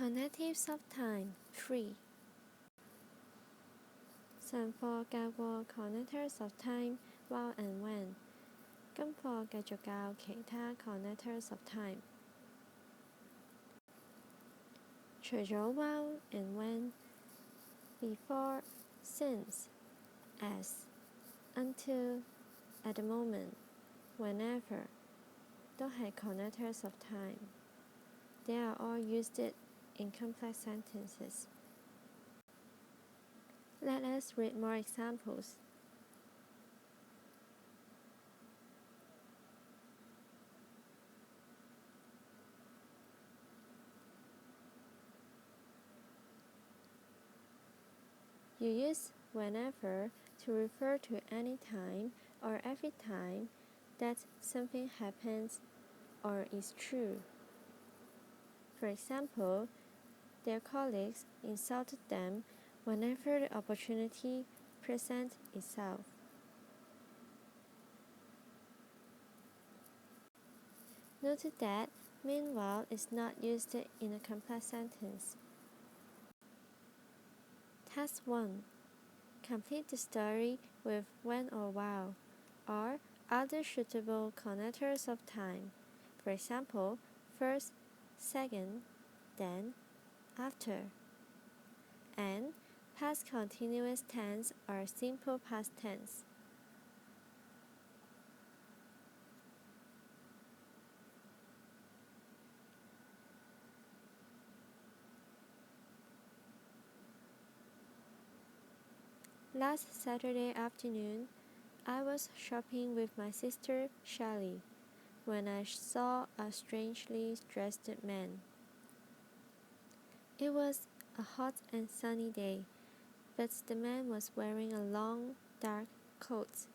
Connectives of time 3 上課教過 connectors of time while and when， 今課繼續教其他 connectors of time。除咗 while and when， before, since, as, until, at the moment, whenever 都係 connectors of time. They are all used in complex sentences. Let us read more examples. You use whenever to refer to any time or every time that something happens or is true. For example, their colleagues insulted them whenever the opportunity presents itself. Note that meanwhile is not used in a complex sentence. Task 1. Complete the story with when or while, or other suitable connectors of time. For example, first, second, then, after. And past continuous tense or simple past tense. Last Saturday afternoon, I was shopping with my sister Shelley when I saw a strangely dressed man. It was a hot and sunny day, but the man was wearing a long, dark coat.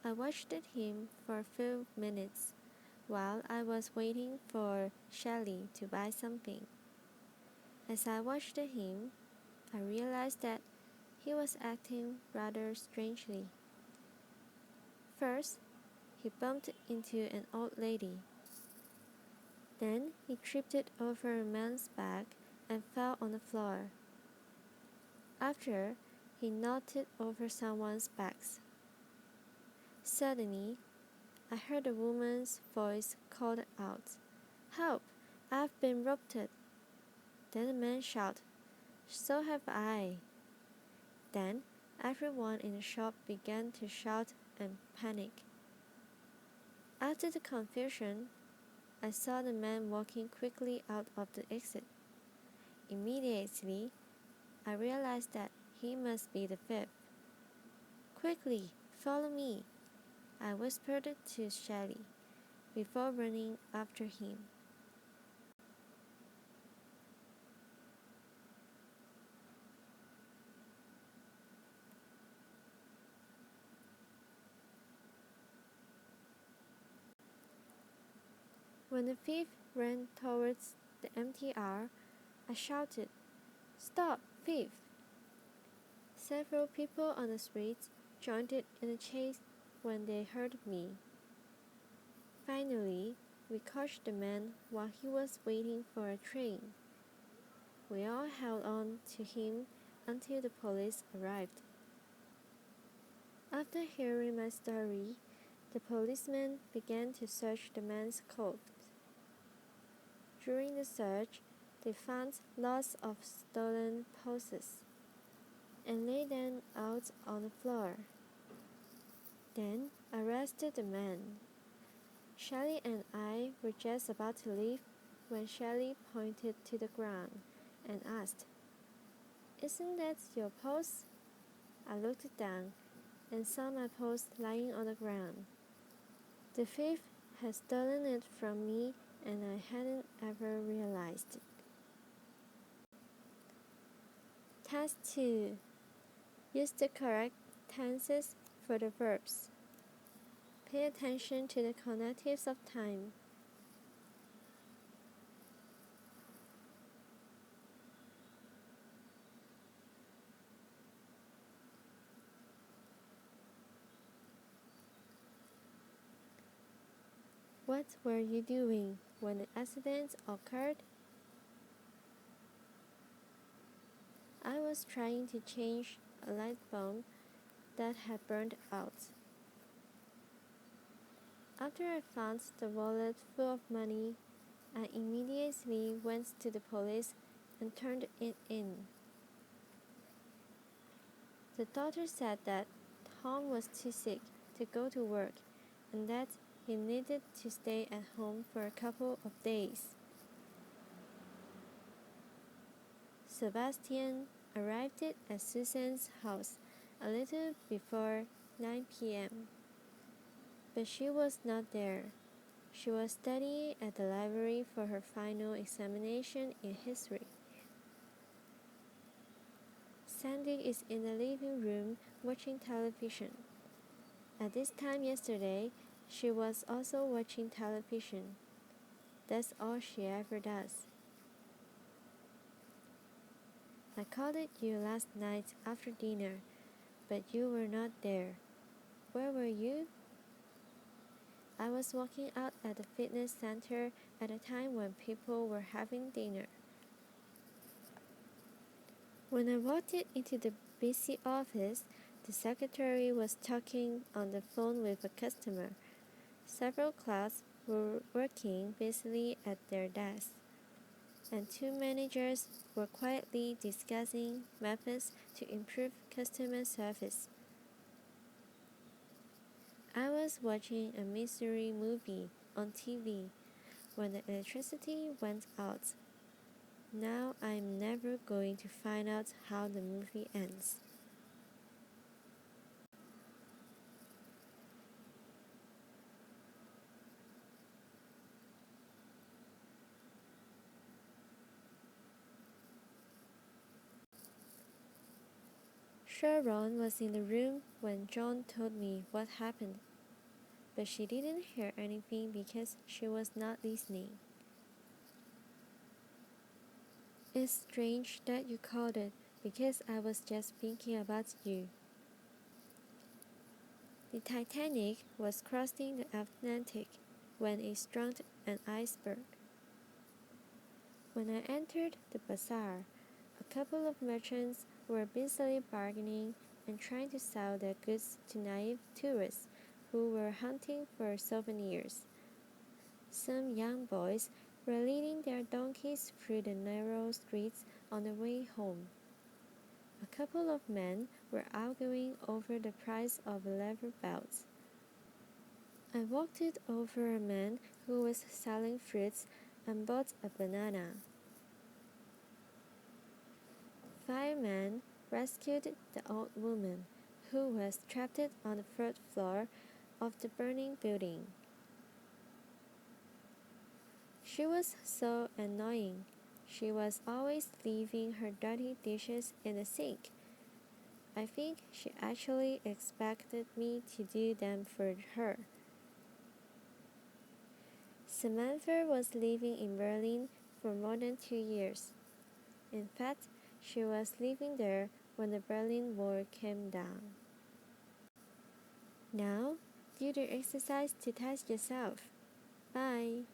I watched him for a few minutes while I was waiting for Shelley to buy something. As I watched him, I realized that he was acting rather strangely. First, he bumped into an old lady. Then he tripped over a man's back and fell on the floor. After, he knocked over someone's bags. Suddenly, I heard a woman's voice called out, "Help! I've been robbed!" Then the man shouted, "So have I!" Then everyone in the shop began to shout and panic. After the confusion, I saw the man walking quickly out of the exit. Immediately, I realized that he must be the thief. "Quickly, follow me," I whispered to Shelley before running after him. When the thief ran towards the MTR, I shouted, "Stop, thief!" Several people on the street joined in the chase when they heard me. Finally, we caught the man while he was waiting for a train. We all held on to him until the police arrived. After hearing my story, the policemen began to search the man's coat. During the search, they found lots of stolen purses and laid them out on the floor. Then arrested the man. Shelley and I were just about to leave when Shelley pointed to the ground and asked, "Isn't that your purse?" I looked down and saw my purse lying on the ground. The thief had stolen it from me and I hadn't ever realized it. Task 2. Use the correct tenses for the verbs. Pay attention to the connectives of time. What were you doing when the accident occurred? I was trying to change a light bulb that had burned out. After I found the wallet full of money, I immediately went to the police and turned it in. The doctor said that Tom was too sick to go to work and that he needed to stay at home for a couple of days. Sebastian arrived at Susan's house a little before 9 p.m., but she was not there. She was studying at the library for her final examination in history. Sandy is in the living room watching television. At this time yesterday, she was also watching television. That's all she ever does. I called you last night after dinner, but you were not there. Where were you? I was walking out at the fitness center at a time when people were having dinner. When I walked into the busy office, the secretary was talking on the phone with a customer. Several clerks were working busily at their desks, and two managers were quietly discussing methods to improve customer service. I was watching a mystery movie on TV when the electricity went out. Now I'm never going to find out how the movie ends. Sharon was in the room when John told me what happened, but she didn't hear anything because she was not listening. It's strange that you called it, because I was just thinking about you. The Titanic was crossing the Atlantic when it struck an iceberg. When I entered the bazaar, a couple of merchants were busily bargaining and trying to sell their goods to naive tourists who were hunting for souvenirs. Some young boys were leading their donkeys through the narrow streets on the way home. A couple of men were arguing over the price of a leather belt. I walked over a man who was selling fruits and bought a banana. 5 men rescued the old woman, who was trapped on the third floor of the burning building. She was so annoying. She was always leaving her dirty dishes in the sink. I think she actually expected me to do them for her. Samantha was living in Berlin for more than 2 years. In fact, she was living there when the Berlin Wall came down. Now, do the exercise to test yourself. Bye.